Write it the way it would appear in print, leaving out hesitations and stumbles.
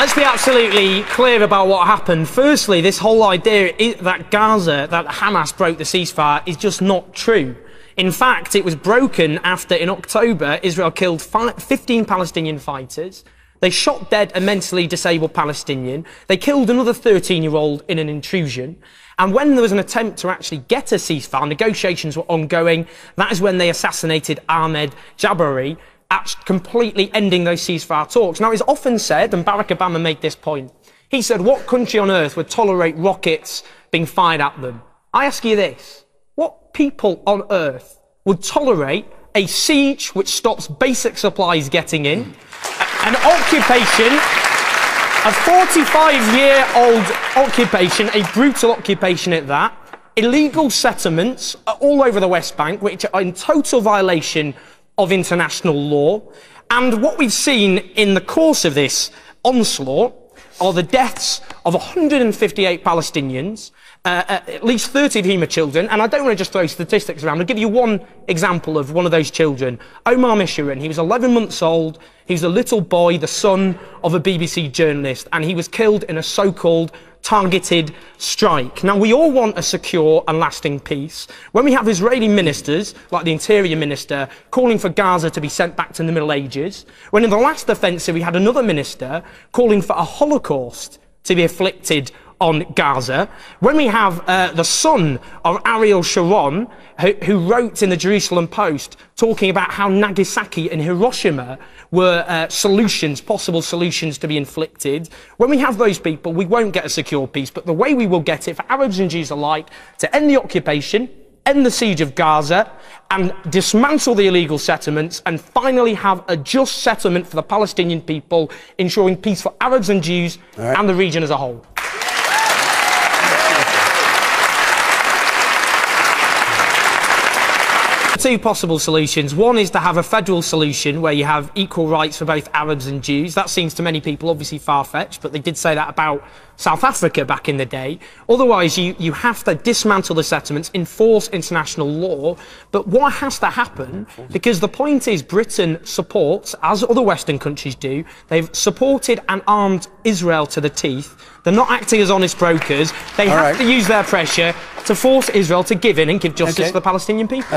let's be absolutely clear about what happened. Firstly, this whole idea that that Hamas broke the ceasefire is just not true. In fact, it was broken after, in October, Israel killed 15 Palestinian fighters. They shot dead a mentally disabled Palestinian. They killed another 13-year-old in an intrusion. And when there was an attempt to actually get a ceasefire, negotiations were ongoing. That is when they assassinated Ahmed Jabari, completely ending those ceasefire talks. Now, it's often said, and Barack Obama made this point, he said, what country on earth would tolerate rockets being fired at them? I ask you this, what people on earth would tolerate a siege which stops basic supplies getting in, an occupation, a 45-year-old occupation, a brutal occupation at that, illegal settlements all over the West Bank, which are in total violation of international law. And what we've seen in the course of this onslaught are the deaths of 158 Palestinians, at least 30 of whom are children. And I don't want to just throw statistics around. I'll give you one example of one of those children. Omar Mishurin, he was 11 months old. He was a little boy, the son of a BBC journalist, and he was killed in a so-called targeted strike. Now, we all want a secure and lasting peace. When we have Israeli ministers, like the Interior Minister, calling for Gaza to be sent back to the Middle Ages, when in the last offensive we had another minister calling for a Holocaust to be inflicted on Gaza, when we have the son of Ariel Sharon, who wrote in the Jerusalem Post talking about how Nagasaki and Hiroshima were possible solutions to be inflicted, when we have those people, we won't get a secure peace. But the way we will get it for Arabs and Jews alike, to end the occupation, end the siege of Gaza, and dismantle the illegal settlements, and finally have a just settlement for the Palestinian people, ensuring peace for Arabs and Jews and the region as a whole. Two possible solutions. One is to have a federal solution where you have equal rights for both Arabs and Jews. That seems to many people obviously far-fetched, but they did say that about South Africa back in the day. Otherwise, you have to dismantle the settlements, enforce international law. But what has to happen, because the point is Britain supports, as other Western countries do, they've supported and armed Israel to the teeth. They're not acting as honest brokers. They have to use their pressure to force Israel to give in and give justice to the Palestinian people.